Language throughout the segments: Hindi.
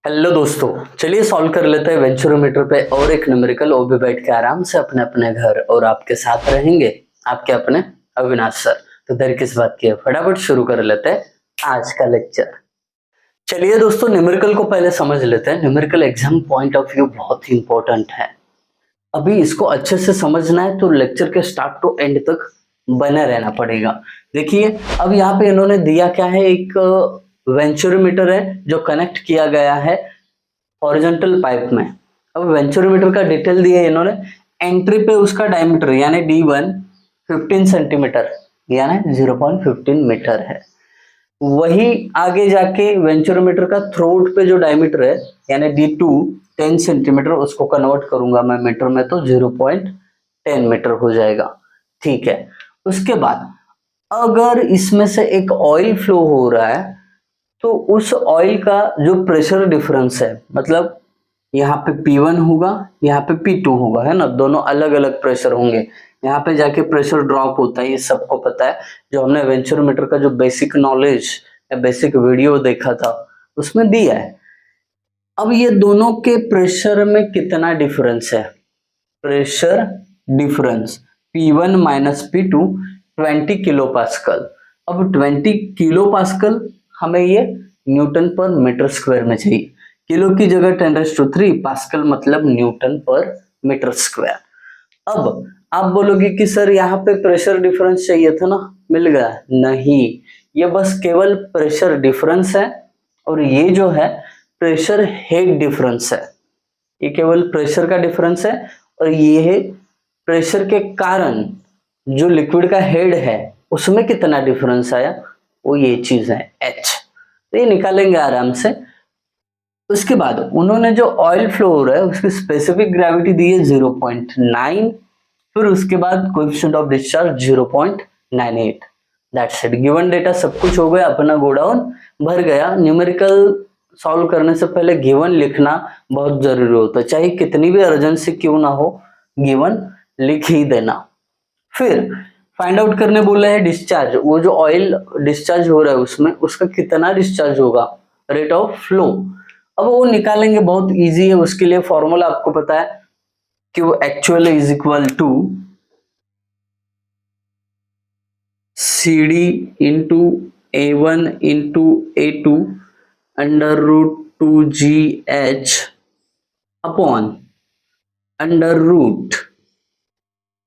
हेलो दोस्तों, चलिए सॉल्व कर लेते हैं वेंचुरोमीटर पे और एक न्यूमेरिकल। वो भी बैठ के आराम से अपने अपने घर, और आपके साथ रहेंगे आपके अपने अविनाश सर। तो देर किस बात की है, फटाफट शुरू कर लेते हैं आज का लेक्चर। चलिए दोस्तों, न्यूमेरिकल को पहले समझ लेते हैं। Numerical exam point of view बहुत ही इंपॉर्टेंट है। अभी इसको अच्छे से समझना है तो लेक्चर के स्टार्ट टू एंड तक बने रहना पड़ेगा। देखिए, अब यहाँ पे इन्होंने दिया क्या है, एक वेंचुरोमीटर है जो कनेक्ट किया गया है हॉरिजॉन्टल पाइप में। अब वेंचुरोमीटर का डिटेल दिया है इन्होंने। एंट्री पे उसका डायमीटर यानी D1 15 सेंटीमीटर यानी 0.15 मीटर है। वही आगे जाके वेंचुरोमीटर का थ्रोट पे जो डायमीटर है यानी D2 10 सेंटीमीटर, उसको कन्वर्ट करूंगा मैं मीटर में तो 0.10 मीटर हो जाएगा। ठीक है, उसके बाद अगर इसमें से एक ऑयल फ्लो हो रहा है तो उस ऑयल का जो प्रेशर डिफरेंस है, मतलब यहाँ पे P1 होगा, यहाँ पे P2 होगा, है ना, दोनों अलग अलग प्रेशर होंगे। यहाँ पे जाके प्रेशर ड्रॉप होता है, ये सबको पता है। जो हमने वेंचुरोमीटर का जो बेसिक नॉलेज या बेसिक वीडियो देखा था उसमें दिया है। अब ये दोनों के प्रेशर में कितना डिफरेंस है, pressure difference P1 minus P2 20 kilo pascal. अब 20 किलो पास्कल हमें ये न्यूटन पर मीटर स्क्वायर में चाहिए। किलो की जगह 10⁻3, पास्कल मतलब न्यूटन पर मीटर स्क्वायर। अब आप बोलोगे कि सर यहाँ पे प्रेशर डिफरेंस चाहिए था ना, मिल गया? नहीं, ये बस केवल प्रेशर डिफरेंस है, और ये जो है प्रेशर हेड डिफरेंस है। ये केवल प्रेशर का डिफरेंस है, और ये है प्रेशर के कारण जो लिक्विड का हेड है उसमें कितना डिफरेंस आया, वो ये चीज है H। तो ये निकालेंगे आराम से। उसके बाद उन्होंने जो ऑयल फ्लो हो रहा है उसकी स्पेसिफिक ग्रेविटी दी है 0.9, फिर उसके बाद coefficient of discharge 0.98। That's it. Given data सब कुछ हो गया, अपना गोडाउन भर गया। न्यूमेरिकल सॉल्व करने से पहले गिवन लिखना बहुत जरूरी होता है, चाहे कितनी भी अर्जेंसी क्यों ना हो, गिवन लिख ही देना। फिर फाइंड आउट करने बोला है डिस्चार्ज, वो जो ऑयल डिस्चार्ज हो रहा है उसमें उसका कितना डिस्चार्ज होगा, रेट ऑफ फ्लो। अब वो निकालेंगे, बहुत इजी है। उसके लिए फॉर्मूला आपको पता है कि वो actual is equal to CD into A1 into A2 √2GH upon √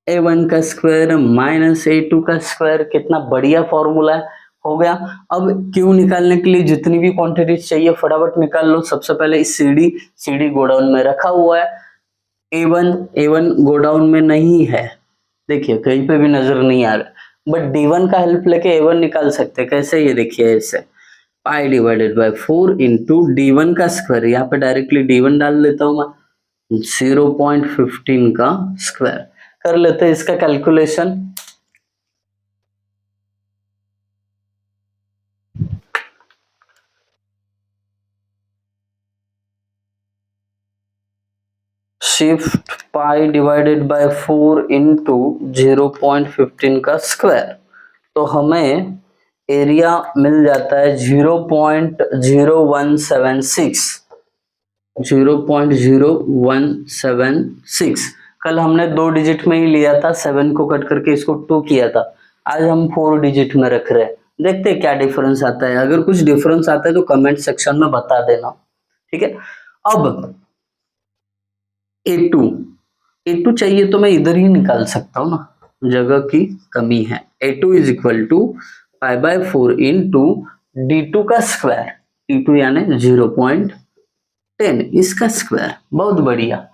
A1 का स्क्वायर माइनस A2 का स्क्वायर। कितना बढ़िया फॉर्मूला है, हो गया। अब क्यू निकालने के लिए जितनी भी क्वांटिटी चाहिए फटाफट निकाल लो। सबसे पहले CD गोडाउन में रखा हुआ है। A1 गोडाउन में नहीं है, देखिए कहीं पे भी नजर नहीं आ रहा, बट D1 का हेल्प लेके A1 निकाल सकते हैं। कैसे, ये देखिए, ऐसे पाई डिवाइडेड बाय 4 इंटू D1 का स्क्वायर। यहाँ पे डायरेक्टली D1 डाल देता हूँ मैं, 0.15 का स्क्वायर। कर लेते हैं इसका calculation. Shift pi divided by 4 into 0.15 का स्क्वायर, तो हमें एरिया मिल जाता है 0.0176। 0.0176। कल हमने 2 डिजिट में ही लिया था, 7 को कट करके इसको 2 किया था। आज हम 4 डिजिट में रख रहे हैं, देखते हैं क्या डिफरेंस आता है। अगर कुछ डिफरेंस आता है तो कमेंट सेक्शन में बता देना, ठीक है। अब A2 चाहिए तो मैं इधर ही निकाल सकता हूँ ना, जगह की कमी है। A2 is equal to π/4 into D2 का स्क्वायर, D2 यानी 0.10, इसका स्क्वायर। बहुत बढ़िया,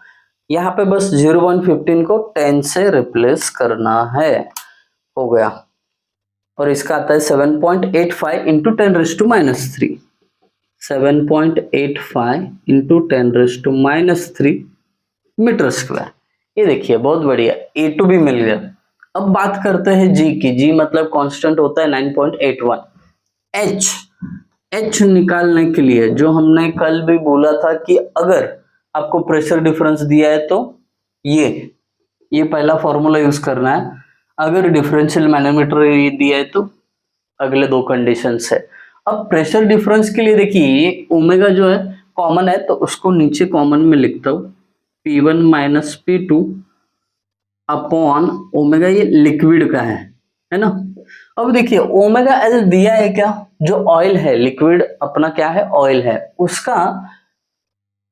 यहाँ पे बस 0.15 को 10 से रिप्लेस करना है, हो गया। और इसका आता है 7.85 इंटू 10⁻³ 7.85 इंटू 10⁻³ मीटर स्क्वायर। ये देखिए बहुत बढ़िया, A2 भी मिल गया। अब बात करते हैं G की। G मतलब कांस्टेंट होता है 9.81। H निकालने के लिए जो हमने कल भी बोला था कि अगर आपको प्रेशर डिफरेंस दिया है तो ये पहला फॉर्मूला यूज करना है। अगर डिफरेंशियल मैनोमीटर ये दिया है तो अगले 2 कंडीशंस है। अब प्रेशर डिफरेंस के लिए देखिए, ये ओमेगा जो है कॉमन है तो उसको नीचे कॉमन में लिखता हूँ, P1 minus P2 upon omega, ये लिक्विड का है ना। अब देखिए ओमेगा एल दिया है क्या, जो ऑयल है, लिक्विड अपना क्या है, ऑयल है, उसका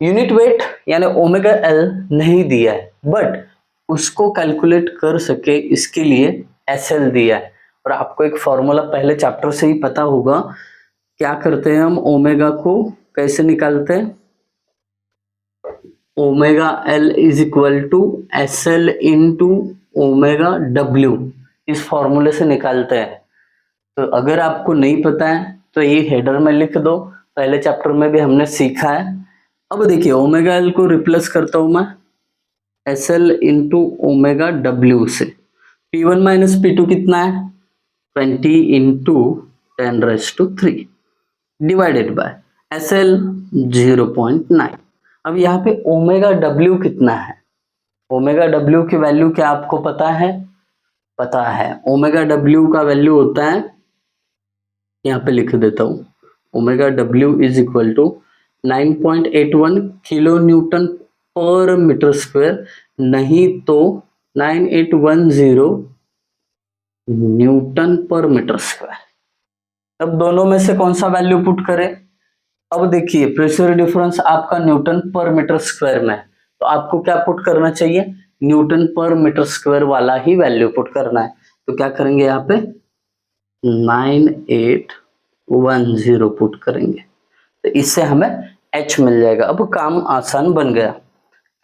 यूनिट वेट यानी ओमेगा एल नहीं दिया है, बट उसको कैलकुलेट कर सके इसके लिए एस एल दिया है। और आपको एक फॉर्मूला पहले चैप्टर से ही पता होगा, क्या करते हैं हम, ओमेगा को कैसे निकालते हैं, omega L is equal to S L into omega W, इस फॉर्मूले से निकालते हैं। तो अगर आपको नहीं पता है तो ये हेडर में लिख दो, पहले चैप्टर में भी हमने सीखा है। अब देखिए ओमेगा एल को रिप्लेस करता हूं मैं S L into omega W से। P1 माइनस P2 कितना है, 20 into 10⁻³ divided by S L 0.9। अब यहाँ पे ओमेगा डब्ल्यू कितना है, ओमेगा डब्ल्यू की वैल्यू क्या आपको पता है, पता है ओमेगा डब्ल्यू का वैल्यू होता है, यहाँ पे लिख देता हूँ, omega W is equal to 9.81 kilo newton पर मीटर स्क्वायर, नहीं तो 9810 न्यूटन पर मीटर स्क्वायर। अब दोनों में से कौन सा वैल्यू पुट करें, अब देखिए प्रेशर डिफरेंस आपका न्यूटन पर मीटर स्क्वायर में है, तो आपको क्या पुट करना चाहिए, न्यूटन पर मीटर स्क्वायर वाला ही वैल्यू पुट करना है। तो क्या करेंगे, यहाँ पे 9810 पुट करेंगे, तो इससे हमें h मिल जाएगा। अब काम आसान बन गया,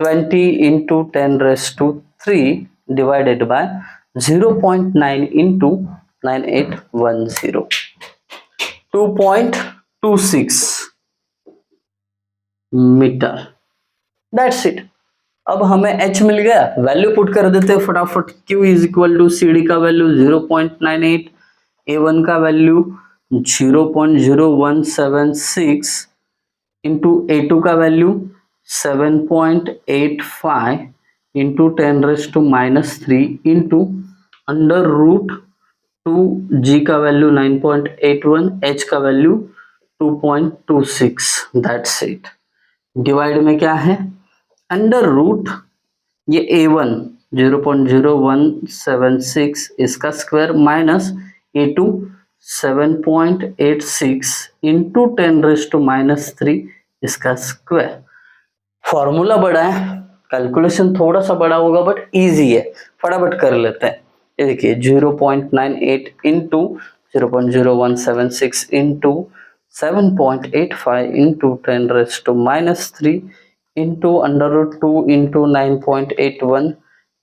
20 into 10⁻³ divided by 0.9 into 9810, 2.26 metre, that's it. अब हमें h मिल गया, वैल्यू पुट कर देते हैं फटाफट। Q is equal to C D का वैल्यू 0.98, A1 का वैल्यू 0.0176 इंटू A2 का वैल्यू 7.85 इंटू 10⁻³ इंटू √2, G का वैल्यू 9.81, H का वैल्यू 2.26, दैट्स इट। डिवाइड में क्या है, अंडर रूट ये A1 0.0176 इसका स्क्वायर माइनस A2 7.86 इंटू 10⁻³ इसका स्क्वायर। फॉर्मूला बड़ा है, कैलकुलेशन थोड़ा सा बड़ा होगा बट इजी है, फटाफट कर लेते हैं। ये देखिए 0.98 into 0.0176 into 7.85 into 10⁻³ into √2 into 9.81,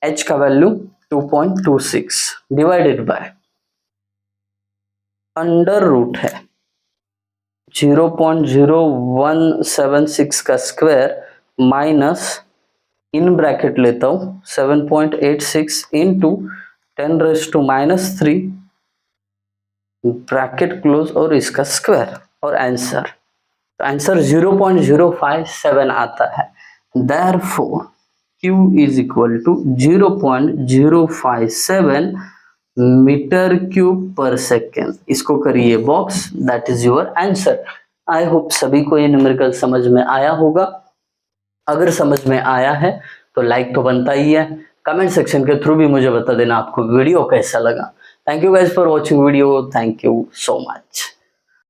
h का value 2.26 divided by under root है 0.0176 का स्क्वायर माइनस, इन ब्रैकेट लेता हूं 7.86 इंटू 10⁻³ ब्रैकेट क्लोज और इसका स्क्वायर और आंसर, तो आंसर 0.057 आता है। Therefore Q is equal to 0.057 metre cube पर सेकेंड। इसको करिए box, that is your answer. I hope सभी को ये न्यूमेरिकल समझ में आया होगा। अगर समझ में आया है तो लाइक तो बनता ही है, कमेंट सेक्शन के थ्रू भी मुझे बता देना आपको वीडियो कैसा लगा। Thank you guys for watching video, thank you so much.